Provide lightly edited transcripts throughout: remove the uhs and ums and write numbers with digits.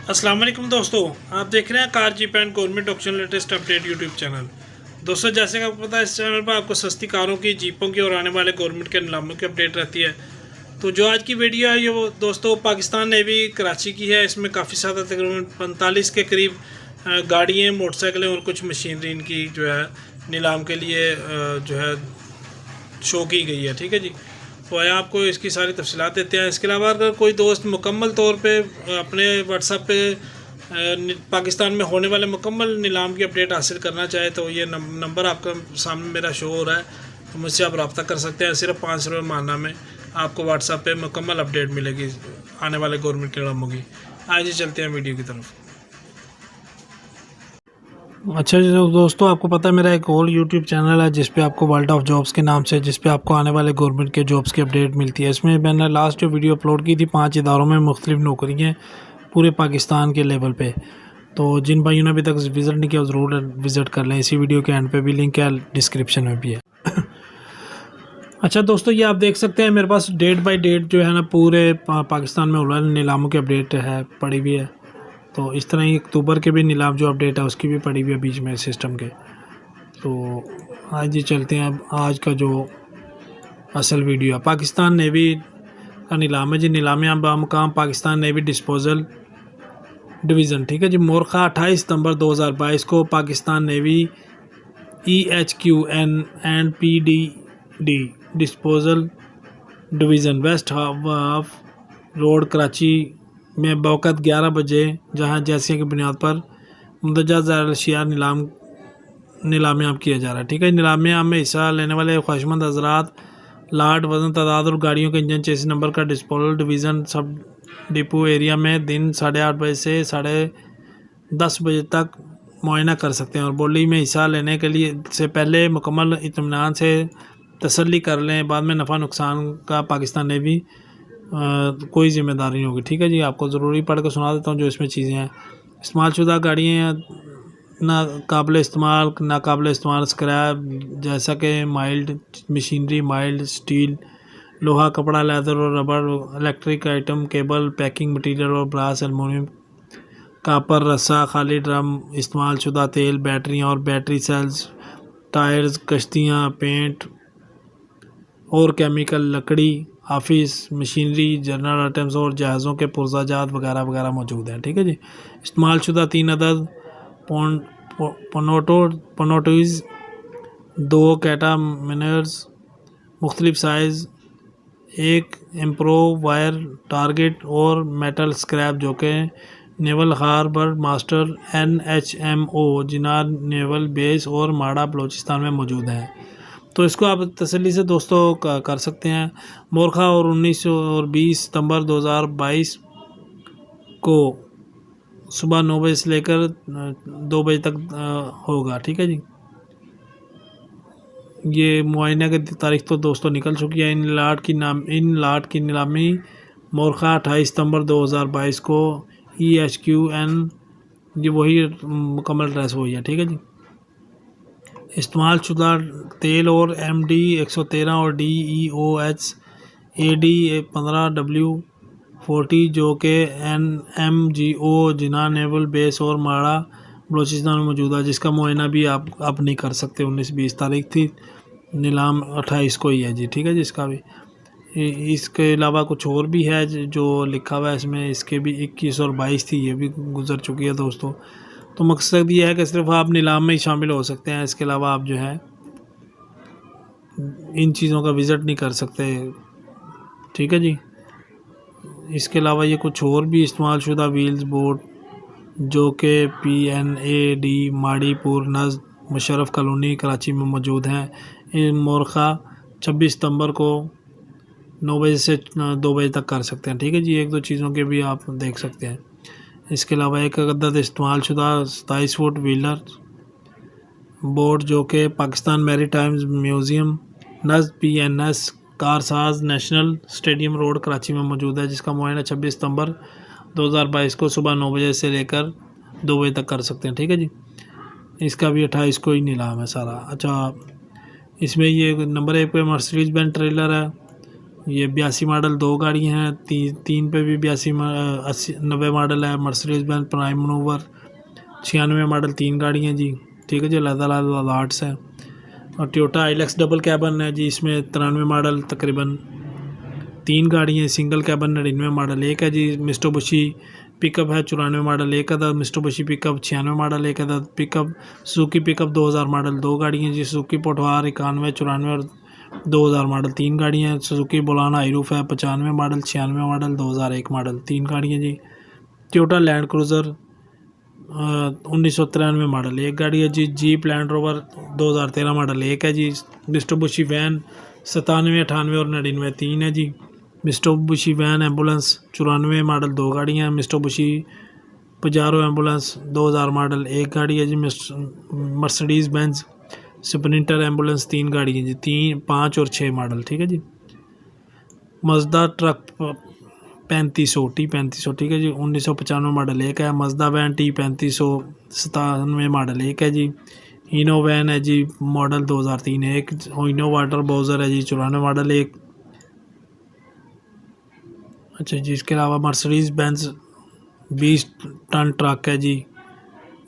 अस्सलाम वालेकुम दोस्तों, आप देख रहे हैं car jeep and government auction latest update YouTube channel. दोस्तों, जैसे कि आपको पता है, इस चैनल पर आपको सस्ती कारों की, जीपों की और आने वाले गवर्नमेंट के नीलामों की अपडेट रहती है। तो जो आज की वीडियो है ये वो दोस्तों पाकिस्तान नेवी कराची की है। इसमें काफ़ी ज़्यादा तकरीबन 45 के करीब गाड़ियाँ, मोटरसाइकिलें और कुछ मशीनरी इनकी जो है नीलाम के लिए जो है शो की गई है। ठीक है जी, तो आया आपको इसकी सारी तफसीलात देते हैं। इसके अलावा अगर कोई दोस्त मुकम्मल तौर पे अपने व्हाट्सएप पे पाकिस्तान में होने वाले मुकम्मल नीलाम की अपडेट हासिल करना चाहे तो ये नंबर आपका सामने मेरा शो हो रहा है, तो मुझसे आप रब्ता कर सकते हैं। सिर्फ 5 रुपये माना में आपको व्हाट्सएप पे मुकम्मल अपडेट मिलेगी आने वाले गवर्नमेंट के नीलामों की। आइए चलते हैं वीडियो की तरफ। अच्छा जी दोस्तों, आपको पता है मेरा एक और यूट्यूब चैनल है जिस पे आपको वर्ल्ड ऑफ जॉब्स के नाम से, जिस पे आपको आने वाले गवर्नमेंट के जॉब्स की अपडेट मिलती है। इसमें मैंने लास्ट जो वीडियो अपलोड की थी 5 इदारों में मुख्तलिफ नौकरियाँ पूरे पाकिस्तान के लेवल पे। तो जिन भाइयों ने अभी तक विज़िट नहीं किया ज़रूर विज़िट कर लें। इसी वीडियो के एंड पे भी लिंक है, डिस्क्रिप्शन में भी है। अच्छा दोस्तों, ये आप देख सकते हैं मेरे पास डेट बाय डेट जो है ना पूरे पाकिस्तान में होने वाले नीलामों की अपडेट है पड़ी हुई है। तो इस तरह ही अक्टूबर के भी नीलाम जो अपडेट है उसकी भी पड़ी हुई है बीच में सिस्टम के। तो आज ये चलते हैं अब आज का जो असल वीडियो है। पाकिस्तान नेवी का नीलाम है जी। नीलामी बामुकाम पाकिस्तान नेवी डिस्पोजल डिवीज़न। ठीक है जी। मोरखा 28 सितंबर 2022 को Pakistan navy EHQN and PDD disposal division west wharf road Karachi में बवक़्त 11 बजे जहां जैसे की बुनियाद पर मुंदरजा ज़र अशिया नीलामियाँ किया जा रहा है। ठीक है। नीलामियाँ में हिस्सा लेने वाले ख्वाहिशमंद हज़रात लाट वज़न तादाद और गाड़ियों के इंजन चेसिस नंबर का डिस्पोजल डिवीज़न सब डिपो एरिया में दिन 8:30 बजे से 10:30 बजे तक मुआयना कर सकते हैं और बोली में हिस्सा लेने के लिए से पहले मुकम्मल इत्मीनान से तसल्ली कर लें। बाद में नफ़ा नुकसान का पाकिस्तान नेवी कोई ज़िम्मेदारी नहीं होगी। ठीक है जी। आपको ज़रूरी पढ़ के सुना देता हूँ जो इसमें चीज़ें हैं। इस्तेमालशुदा गाड़ियाँ नाकाबिल इस्तेमाल स्क्रैप जैसा कि माइल्ड मशीनरी, माइल्ड स्टील, लोहा, कपड़ा, लेदर और rubber, electric item, cable, packing material और ब्रास, एलुमिनियम, कापर, रस्सा, खाली ड्रम, इस्तेमालशुदा तेल, बैटरियाँ और बैटरी सेल्स, टायर्स, कश्तियाँ, पेंट और केमिकल, लकड़ी, ऑफिस मशीनरी, जनरल आइटम्स और जहाज़ों के पुर्जाजात वगैरह वगैरह मौजूद हैं। ठीक है जी। इस्तेमालशुदा 3 अदद पनोटोज़, 2 कैटामिनर्स मुख्तलिफ साइज़, 1 इम्प्रोव वायर टारगेट और मेटल स्क्रैप जो कि नेवल हार्बर मास्टर NHMO जिना नेवल बेस और माड़ा बलूचिस्तान में मौजूद हैं। तो इसको आप तसल्ली से दोस्तों कर सकते हैं। मोरखा और 19 और 20 सितंबर 2022 को सुबह 9 बजे से लेकर 2 बजे तक होगा। ठीक है जी। ये मुआयना की तारीख तो दोस्तों निकल चुकी है। इन लाट की नीलामी मोरखा 28 सितंबर 2022 को EHQN ये वही मुकम्मल ड्रेस वही है। ठीक है जी। इस्तेमालशुदा तेल और MD 113 और DEOH AD 15W40 जो कि NMGO जिना नेवल बेस और माड़ा बलूचिस्तान में मौजूद है, जिसका मुआयना भी आप अब नहीं कर सकते। 19-20 तारीख थी, नीलाम 28 को ही है जी। ठीक है जी। इसका भी इसके अलावा कुछ और भी है जो लिखा हुआ है इसमें। इसके भी 21 और 22 थी, ये भी गुजर चुकी है दोस्तों। तो मकसद ये है कि सिर्फ आप नीलाम में ही शामिल हो सकते हैं, इसके अलावा आप जो है इन चीज़ों का विज़िट नहीं कर सकते। ठीक है जी। इसके अलावा ये कुछ और भी इस्तेमालशुदा व्हील्स बोट जो कि PNAD माड़ीपुर नज़ मुशर्रफ कॉलोनी कराची में मौजूद हैं। इन मोरखा 26 सितंबर को 9 बजे से 2 बजे तक कर सकते हैं। ठीक है जी। 1-2 चीज़ों के भी आप देख सकते हैं। इसके अलावा एक अदद इस्तेमालशुदा 27 फुट व्हीलर बोट जो कि पाकिस्तान मैरीटाइम्स म्यूज़ियम नज़ PNS Karsaz national stadium road Karachi में मौजूद है, जिसका मुआयना 26 सितंबर 2022 को सुबह 9 बजे से लेकर 2 बजे तक कर सकते हैं। ठीक है जी। इसका भी 28 को ही नीलाम है सारा। अच्छा, इसमें ये नंबर 1 पे मर्सिडीज़ बेंज ट्रेलर है ये 82 मॉडल 2 गाड़ी हैं, तीन पे भी 90 मॉडल है। Mercedes Benz prime mover 96 model 3 गाड़ी हैं जी, ठीक है जी, अलग-अलग लॉट्स हैं। और टोयोटा आइलैक्स डबल कैबन है जी, इसमें 93 मॉडल तकरीबन 3 गाड़ी हैं। सिंगल कैबन 99 मॉडल 1 है जी। मित्सुबिशी पिकअप है 94 मॉडल 1 अदद। मित्सुबिशी पिकअप 96 मॉडल 1 अदद। पिकअप सुजुकी पिकअप 2000 मॉडल 2 गाड़ी हैं जी। सुजुकी पोठवार 91, 94 और 2000 मॉडल 3 गाड़ी हैं। सुजुकी बोलाना हाईरूफ है 95 मॉडल, 96 मॉडल, 2001 मॉडल 3 गाड़ी हैं जी। टोयोटा लैंड क्रूज़र 1993 मॉडल 1 गाड़ी है जी। जीप लैंड रोवर 2013 मॉडल 1 है जी। मित्सुबिशी वैन 97, 98 और 99 3 है जी। मित्सुबिशी वैन एम्बुलेंस 94 मॉडल 2 गाड़ी हैं। मित्सुबिशी पजारो एम्बुलेंस 2000 मॉडल 1 गाड़ी है जी। मर्सिडीज़ बेंज स्प्रिंटर एम्बुलेंस 3 गाड़ी है जी, 3, 5 और 6 मॉडल, ठीक है जी। मजदा ट्रक 3500 T 3500, ठीक है जी, 1995 मॉडल 1 है। मजदा वैन T 3500 97 मॉडल 1 है जी। हीनो वैन है जी, मॉडल 2003 1। हीनो वाटर बाउजर है जी 94 मॉडल 1। अच्छा जी, इसके अलावा मर्सिडीज़ बेंज 20 टन ट्रक है जी,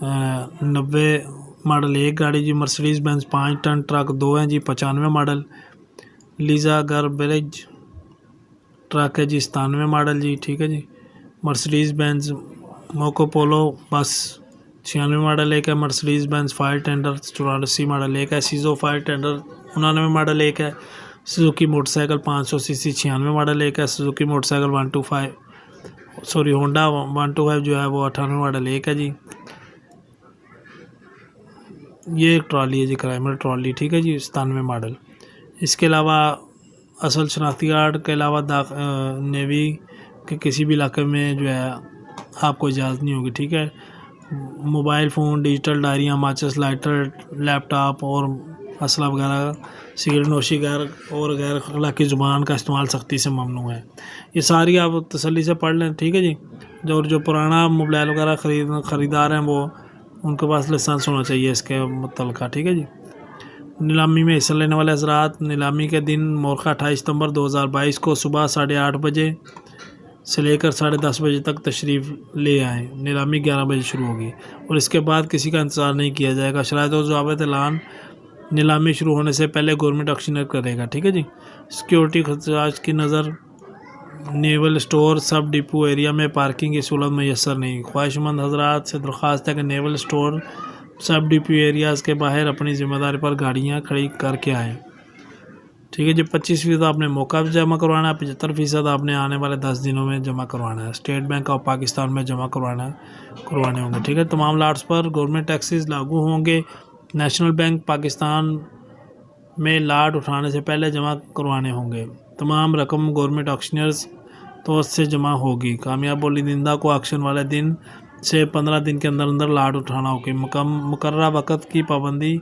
90 मॉडल 1 गाड़ी जी। मर्सिडीज़ बेंज 5 टन ट्रक 2 हैं जी, 95 मॉडल। लीजा गार्बेज ट्रक है जी, 97 मॉडल जी, ठीक है जी। मर्सिडीज़ बेंज मोको पोलो बस 96 मॉडल 1 है। Mercedes Benz fire tender 84 model 1 है। सीजो फायर टेंडर 99 मॉडल 1 है। सुजुकी मोटरसाइकिल 500 सीसी 96 मॉडल 1 है। सुजुकी मोटरसाइकिल होंडा 125 जो है वो 98 मॉडल 1 है जी। ये एक ट्रॉली है जी, क्राइमर ट्रॉली, ठीक है जी, 97 मॉडल। इसके अलावा असल शनाख्ती कार्ड के अलावा नेवी के किसी भी इलाके में जो है आपको इजाज़त नहीं होगी, ठीक है। मोबाइल फ़ोन, डिजिटल डायरियाँ, माचिस, लाइटर, लैपटॉप और असला वगैरह, सिगरेट नोशी और गैर अखलाकी ज़ुबान का इस्तेमाल सख्ती से ममनू है। ये सारी आप तसल्ली से पढ़ लें, ठीक है जी। जो पुराना मोबाइल वगैरह ख़रीदार हैं वो उनके पास लाइसेंस होना चाहिए इसके मुतल्लिक़, ठीक है जी। नीलामी में हिस्सा लेने वाले हज़रात नीलामी के दिन मोरखा 28 सितंबर 2022 को सुबह 8:30 बजे से लेकर 10:30 बजे तक तशरीफ़ ले आएँ। नीलामी 11 बजे शुरू होगी और इसके बाद किसी का इंतज़ार नहीं किया जाएगा। शराइत और ज़वाबित ऐलान नीलामी शुरू होने से पहले गवर्नमेंट ऑक्शनर करेगा, ठीक है जी। सिक्योरिटी खदशात की नज़र नेवल स्टोर सब डिपो एरिया में पार्किंग की सहूलत मैसर नहीं। ख्वाहिशमंद हज़रात से दरख्वास्त है कि नेवल स्टोर सब डिपो एरियाज़ के बाहर अपनी ज़िम्मेदारी पर गाड़ियाँ खड़ी करके आएँ, ठीक है जी। 25% आपने मौका जमा करवाना है, 75% आपने आने वाले 10 दिनों में जमा करवाना है। स्टेट बैंक ऑफ पाकिस्तान में जमा करवाने होंगे, ठीक है। तमाम लाट्स पर गवर्नमेंट टैक्सेस लागू होंगे। नेशनल बैंक पाकिस्तान में लाट उठाने से पहले जमा करवाने होंगे। तमाम रकम गवर्नमेंट ऑक्शनर्स तो से जमा होगी। कामयाब बोलीदिंदा को ऑक्शन वाले दिन से 15 दिन के अंदर अंदर लाट उठाना होगी। मुकर्ररा वक़्त की पाबंदी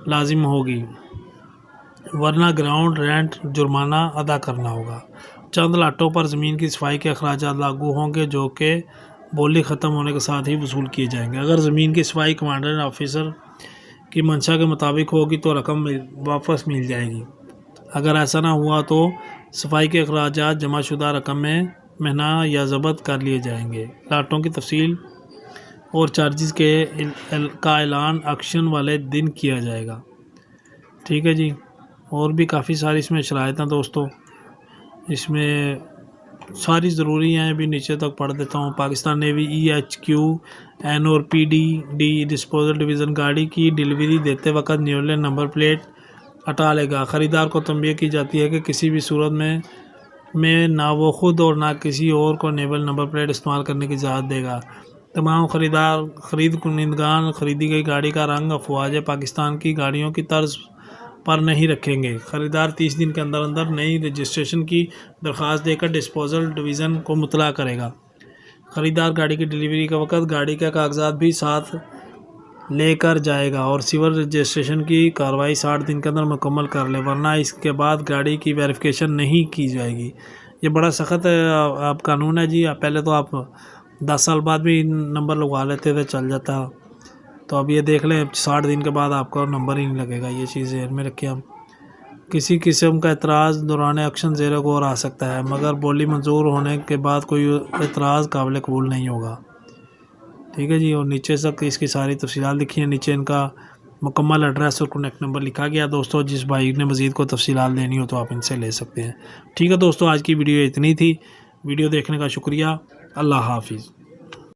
लाजिम होगी, वरना ग्राउंड रेंट जुर्माना अदा करना होगा। चंद लाटों पर ज़मीन की सफाई के अखराजात लागू होंगे जो कि बोली ख़त्म होने के साथ ही वसूल किए जाएंगे। अगर ज़मीन की सफाई कमांडर ऑफिसर की मंशा के मुताबिक होगी तो रकम वापस मिल जाएगी। अगर ऐसा ना हुआ तो सफाई के अखराजात जमाशुदा रकम में महीना या ज़ब्त कर लिए जाएंगे। लाटों की तफसील और चार्जेस का ऐलान ऑक्शन वाले दिन किया जाएगा, ठीक है जी। और भी काफ़ी सारी इसमें शराइत हैं दोस्तों, इसमें सारी ज़रूरी हैं, भी नीचे तक पढ़ देता हूँ। पाकिस्तान नेवी EHQN और PD डिस्पोजल डिवीज़न गाड़ी की डिलीवरी देते वक्त न्यूले नंबर प्लेट हटा लेगा। ख़रीदार को तंबीह की जाती है कि किसी भी सूरत में ना वो खुद और ना किसी और को नेवल नंबर प्लेट इस्तेमाल करने की इजाज़त देगा। तमाम खरीद कुनिंदगान खरीदी गई गाड़ी का रंग अफवाज पाकिस्तान की गाड़ियों की तर्ज पर नहीं रखेंगे। ख़रीदार 30 दिन के अंदर अंदर नई रजिस्ट्रेशन की दरख्वास्त देकर डिस्पोजल डिवीज़न को मुतला करेगा। ख़रीदार गाड़ी की डिलीवरी के वक्त गाड़ी के कागजात भी साथ लेकर जाएगा और सिविल रजिस्ट्रेशन की कार्रवाई 60 दिन के अंदर मुकम्मल कर ले, वरना इसके बाद गाड़ी की वेरिफिकेशन नहीं की जाएगी। ये बड़ा सख्त आप कानून है जी। पहले तो आप 10 साल बाद भी नंबर लगवा लेते थे, चल जाता। तो अब ये देख लें 60 दिन के बाद आपका नंबर ही नहीं लगेगा। ये चीज़ ध्यान में रखें हम। किसी किस्म का एतराज़ दौरान एक्शन ज़ेर गौर आ सकता है, मगर बोली मंजूर होने के बाद कोई एतराज़ काबिल कबूल नहीं होगा। ठीक है जी। और नीचे तक इसकी सारी तफसीलात लिखी हैं, नीचे इनका मुकम्मल एड्रेस और कनेक्ट नंबर लिखा गया। दोस्तों जिस भाई ने मज़ीद को तफसीलात लेनी हो तो आप इनसे ले सकते हैं। ठीक है दोस्तों, आज की वीडियो इतनी थी। वीडियो देखने का शुक्रिया। अल्लाह हाफिज़।